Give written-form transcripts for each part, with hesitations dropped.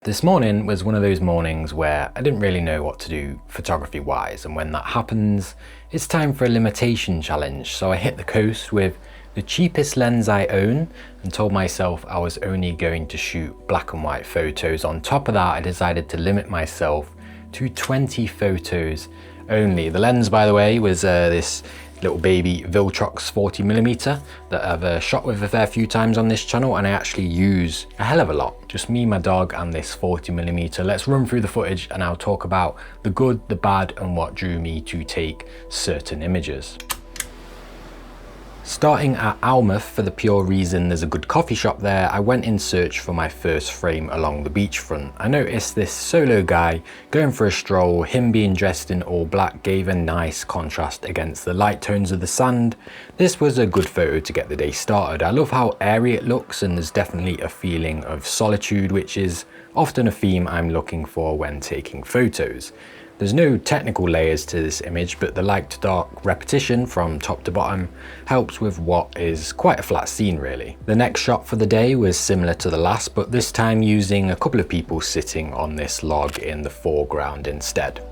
This morning was one of those mornings where I didn't really know what to do photography wise, and when that happens, it's time for a limitation challenge. So I hit the coast with the cheapest lens I own and told myself I was only going to shoot black and white photos. On top of that, I decided to limit myself to 20 photos only. The lens, by the way, was this little baby Viltrox 40mm that I've shot with a fair few times on this channel, and I actually use a hell of a lot. Just me, my dog, and this 40mm. Let's run through the footage and I'll talk about the good, the bad, and what drew me to take certain images. Starting at Almouth for the pure reason there's a good coffee shop there, I went in search for my first frame along the beachfront. I noticed this solo guy going for a stroll. Him being dressed in all black gave a nice contrast against the light tones of the sand. This was a good photo to get the day started. I love how airy it looks, and there's definitely a feeling of solitude, which is often a theme I'm looking for when taking photos. There's no technical layers to this image, but the light to dark repetition from top to bottom helps with what is quite a flat scene really. The next shot for the day was similar to the last, but this time using a couple of people sitting on this log in the foreground instead.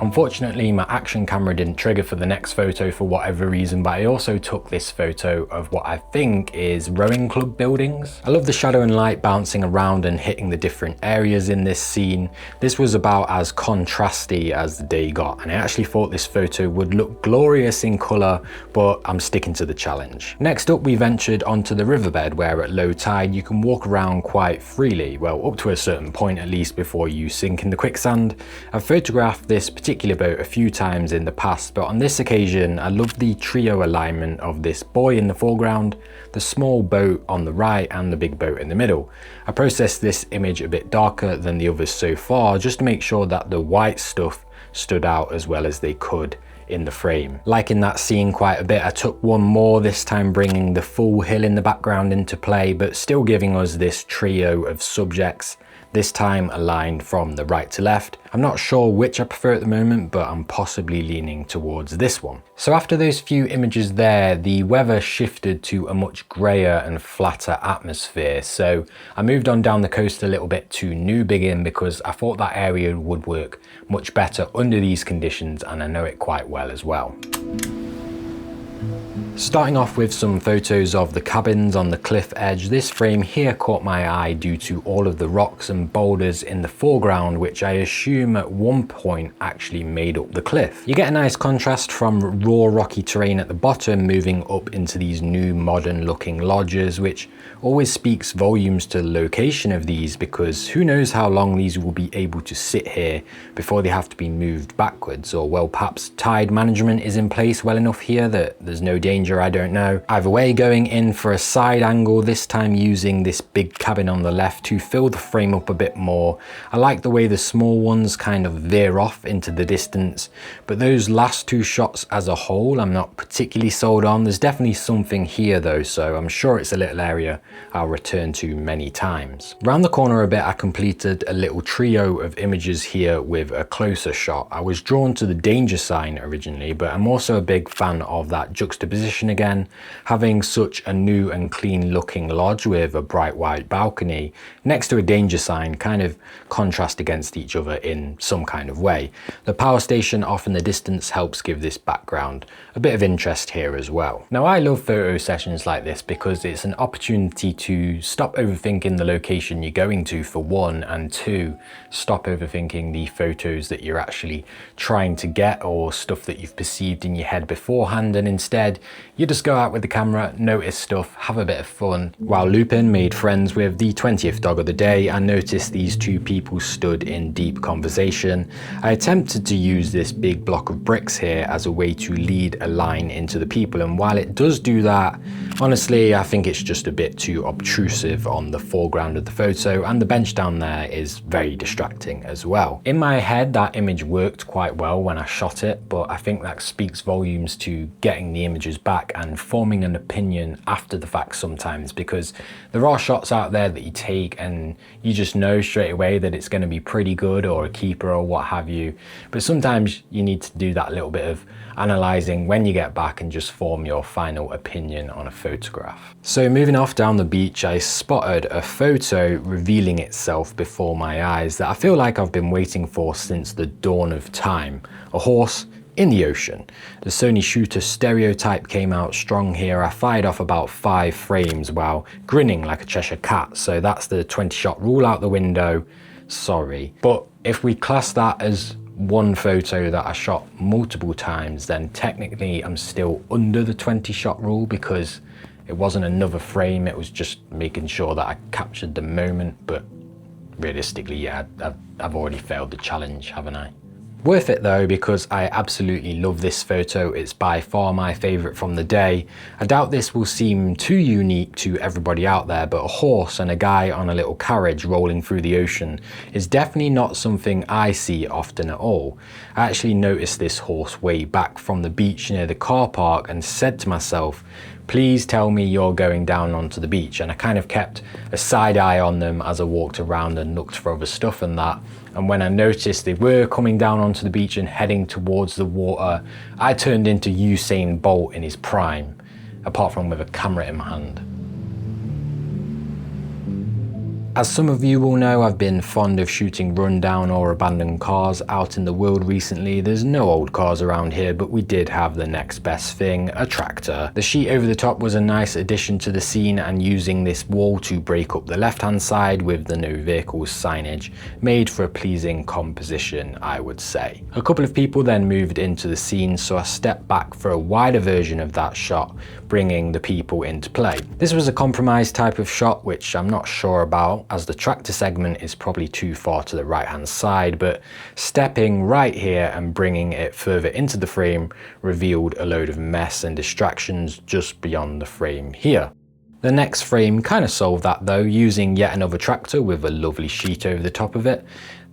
Unfortunately, my action camera didn't trigger for the next photo for whatever reason, but I also took this photo of what I think is rowing club buildings. I love the shadow and light bouncing around and hitting the different areas in this scene. This was about as contrasty as the day got, and I actually thought this photo would look glorious in colour, but I'm sticking to the challenge. Next up, we ventured onto the riverbed where at low tide you can walk around quite freely, well, up to a certain point at least before you sink in the quicksand. I've photographed this particular boat a few times in the past, but on this occasion I love the trio alignment of this boy in the foreground, the small boat on the right, and the big boat in the middle. I processed this image a bit darker than the others so far just to make sure that the white stuff stood out as well as they could in the frame. Liking that scene quite a bit, I took one more, this time bringing the full hill in the background into play, but still giving us this trio of subjects, this time aligned from the right to left. I'm not sure which I prefer at the moment, but I'm possibly leaning towards this one. So after those few images there, the weather shifted to a much grayer and flatter atmosphere. So I moved on down the coast a little bit to Newbiggin because I thought that area would work much better under these conditions, and I know it quite well as well. Starting off with some photos of the cabins on the cliff edge, this frame here caught my eye due to all of the rocks and boulders in the foreground, which I assume at one point actually made up the cliff. You get a nice contrast from raw rocky terrain at the bottom moving up into these new modern looking lodges, which always speaks volumes to the location of these, because who knows how long these will be able to sit here before they have to be moved backwards, or well, perhaps tide management is in place well enough here that there's no danger, I don't know. Either way, going in for a side angle, this time using this big cabin on the left to fill the frame up a bit more. I like the way the small ones kind of veer off into the distance, but those last two shots as a whole I'm not particularly sold on. There's definitely something here though, so I'm sure it's a little area I'll return to many times. Round the corner a bit, I completed a little trio of images here with a closer shot. I was drawn to the danger sign originally, but I'm also a big fan of that juxtaposition again, having such a new and clean looking lodge with a bright white balcony next to a danger sign kind of contrast against each other in some kind of way. The power station off in the distance helps give this background a bit of interest here as well. Now, I love photo sessions like this because it's an opportunity to stop overthinking the location you're going to for one, and two, stop overthinking the photos that you're actually trying to get or stuff that you've perceived in your head beforehand, and instead you just go out with the camera, notice stuff, have a bit of fun. While looping, made friends with the 20th dog of the day and noticed these two people stood in deep conversation. I attempted to use this big block of bricks here as a way to lead a line into the people, and while it does do that, honestly I think it's just a bit too obtrusive on the foreground of the photo, and the bench down there is very distracting as well. In my head that image worked quite well when I shot it, but I think that speaks volumes to getting the images back back and forming an opinion after the fact sometimes, because there are shots out there that you take and you just know straight away that it's going to be pretty good or a keeper or what have you. But sometimes you need to do that little bit of analysing when you get back and just form your final opinion on a photograph. So moving off down the beach, I spotted a photo revealing itself before my eyes that I feel like I've been waiting for since the dawn of time. A horse in the ocean. The Sony shooter stereotype came out strong here. I fired off about 5 frames while grinning like a Cheshire cat. So that's the 20 shot rule out the window. Sorry. But if we class that as one photo that I shot multiple times, then technically I'm still under the 20 shot rule, because it wasn't another frame, it was just making sure that I captured the moment. But realistically, yeah, I've already failed the challenge, haven't I? Worth it though, because I absolutely love this photo. It's by far my favorite from the day. I doubt this will seem too unique to everybody out there, but a horse and a guy on a little carriage rolling through the ocean is definitely not something I see often at all. I actually noticed this horse way back from the beach near the car park and said to myself, please tell me you're going down onto the beach. And I kind of kept a side eye on them as I walked around and looked for other stuff and that. And when I noticed they were coming down onto the beach and heading towards the water, I turned into Usain Bolt in his prime, apart from with a camera in my hand. As some of you will know, I've been fond of shooting rundown or abandoned cars out in the world recently. There's no old cars around here, but we did have the next best thing, a tractor. The sheet over the top was a nice addition to the scene, and using this wall to break up the left-hand side with the no vehicles signage made for a pleasing composition, I would say. A couple of people then moved into the scene, so I stepped back for a wider version of that shot, bringing the people into play. This was a compromise type of shot, which I'm not sure about, as the tractor segment is probably too far to the right hand side, but stepping right here and bringing it further into the frame revealed a load of mess and distractions just beyond the frame here. The next frame kind of solved that though, using yet another tractor with a lovely sheet over the top of it.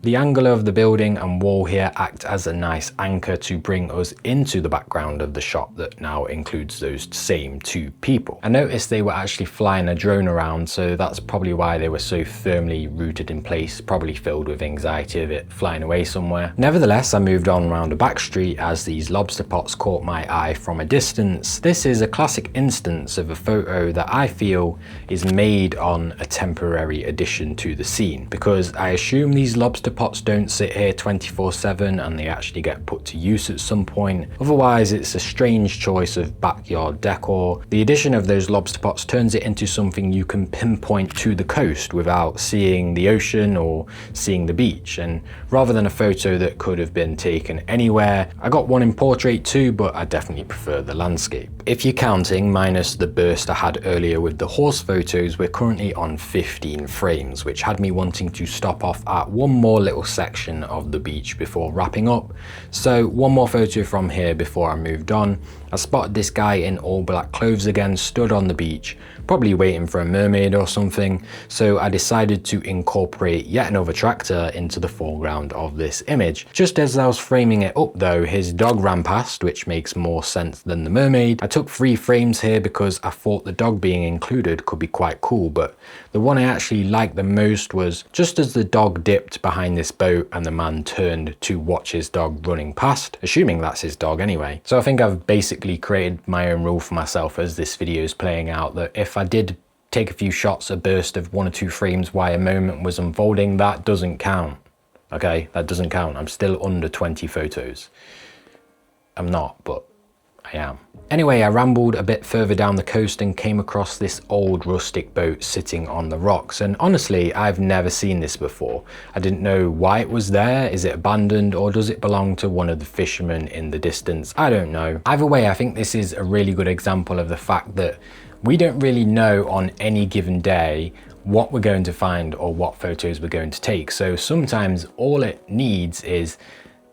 The angle of the building and wall here act as a nice anchor to bring us into the background of the shot that now includes those same 2 people. I noticed they were actually flying a drone around, so that's probably why they were so firmly rooted in place, probably filled with anxiety of it flying away somewhere. Nevertheless, I moved on around a back street as these lobster pots caught my eye from a distance. This is a classic instance of a photo that I feel is made on a temporary addition to the scene, because I assume these lobster pots don't sit here 24/7 and they actually get put to use at some point. Otherwise, it's a strange choice of backyard decor. The addition of those lobster pots turns it into something you can pinpoint to the coast without seeing the ocean or seeing the beach. And rather than a photo that could have been taken anywhere, I got one in portrait too, but I definitely prefer the landscape. If you're counting, minus the burst I had earlier with the horse photos, we're currently on 15 frames, which had me wanting to stop off at one more little section of the beach before wrapping up. So one more photo from here before I moved on. I spotted this guy in all black clothes again, stood on the beach, probably waiting for a mermaid or something, so I decided to incorporate yet another tractor into the foreground of this image. Just as I was framing it up though, his dog ran past, which makes more sense than the mermaid. I took 3 frames here because I thought the dog being included could be quite cool, but the one I actually liked the most was just as the dog dipped behind this boat and the man turned to watch his dog running past, assuming that's his dog anyway. So I think I've basically created my own rule for myself as this video is playing out, that if I did take a few shots, a burst of 1 or 2 frames while a moment was unfolding, that doesn't count. Okay, that doesn't count. I'm still under 20 photos. I'm not, but I am. Anyway, I rambled a bit further down the coast and came across this old rustic boat sitting on the rocks, and honestly, I've never seen this before. I didn't know why it was there. Is it abandoned, or does it belong to one of the fishermen in the distance? I don't know. Either way, I think this is a really good example of the fact that we don't really know on any given day what we're going to find or what photos we're going to take. So sometimes all it needs is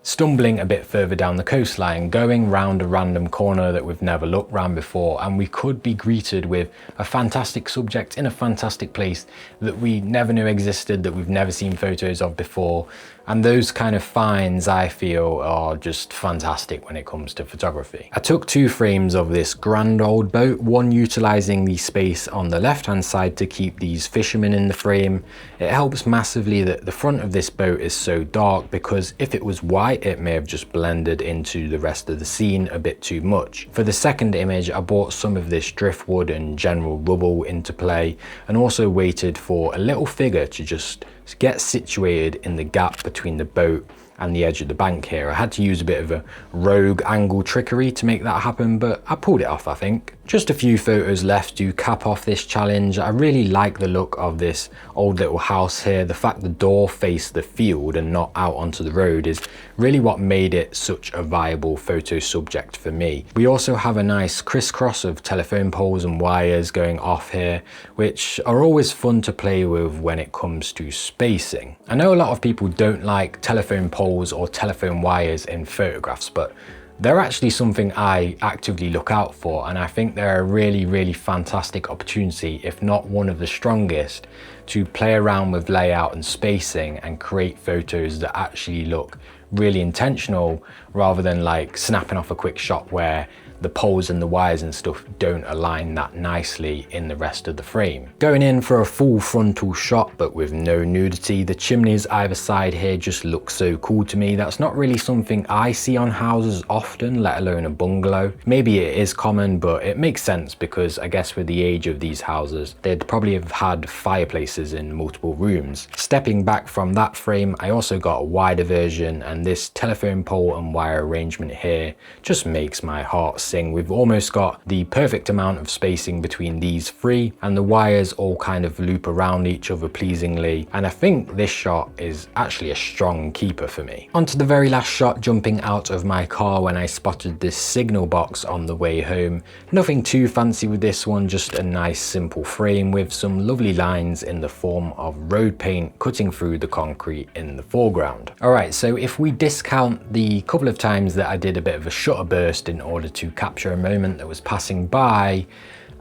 stumbling a bit further down the coastline, going round a random corner that we've never looked round before, and we could be greeted with a fantastic subject in a fantastic place that we never knew existed, that we've never seen photos of before. And those kind of finds, I feel, are just fantastic when it comes to photography. I took 2 frames of this grand old boat, one utilizing the space on the left hand side to keep these fishermen in the frame. It helps massively that the front of this boat is so dark, because if it was white it may have just blended into the rest of the scene a bit too much. For the second image, I brought some of this driftwood and general rubble into play, and also waited for a little figure to just get situated in the gap between the boat and the edge of the bank here. I had to use a bit of a rogue angle trickery to make that happen, but I pulled it off, I think. Just a few photos left to cap off this challenge. I really like the look of this old little house here. The fact the door faced the field and not out onto the road is really what made it such a viable photo subject for me. We also have a nice crisscross of telephone poles and wires going off here, which are always fun to play with when it comes to spacing. I know a lot of people don't like telephone poles or telephone wires in photographs, but they're actually something I actively look out for, and I think they're a really fantastic opportunity, if not one of the strongest, to play around with layout and spacing and create photos that actually look really intentional, rather than like snapping off a quick shot where the poles and the wires and stuff don't align that nicely in the rest of the frame. Going in for a full frontal shot but with no nudity, the chimneys either side here just look so cool to me. That's not really something I see on houses often, let alone a bungalow. Maybe it is common, but it makes sense because I guess with the age of these houses, they'd probably have had fireplaces in multiple rooms. Stepping back from that frame, I also got a wider version, and this telephone pole and wire arrangement here just makes my heart sing. We've almost got the perfect amount of spacing between these 3, and the wires all kind of loop around each other pleasingly, and I think this shot is actually a strong keeper for me. On to the very last shot, jumping out of my car when I spotted this signal box on the way home. Nothing too fancy with this one, just a nice simple frame with some lovely lines in the form of road paint cutting through the concrete in the foreground. Alright, so if we discount the couple of times that I did a bit of a shutter burst in order to capture a moment that was passing by,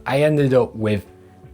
I ended up with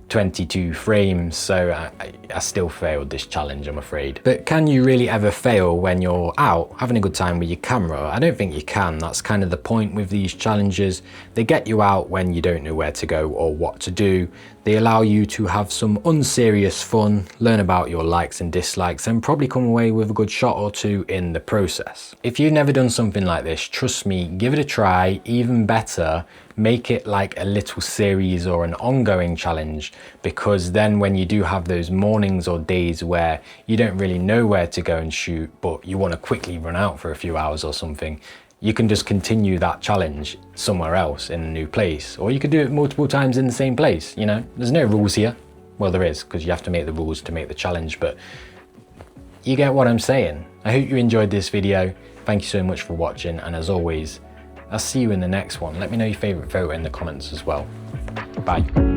22 frames, so I still failed this challenge, I'm afraid. But can you really ever fail when you're out having a good time with your camera? I don't think you can. That's kind of the point with these challenges. They get you out when you don't know where to go or what to do. They allow you to have some unserious fun, learn about your likes and dislikes, and probably come away with a good shot or 2 in the process. If you've never done something like this, trust me, give it a try. Even better, make it like a little series or an ongoing challenge, because then when you do have those mornings or days where you don't really know where to go and shoot, but you want to quickly run out for a few hours or something, you can just continue that challenge somewhere else in a new place, or you could do it multiple times in the same place. You know, there's no rules here. Well, there is, because you have to make the rules to make the challenge, but you get what I'm saying. I hope you enjoyed this video. Thank you so much for watching, and as always, I'll see you in the next one. Let me know your favorite photo in the comments as well. Bye.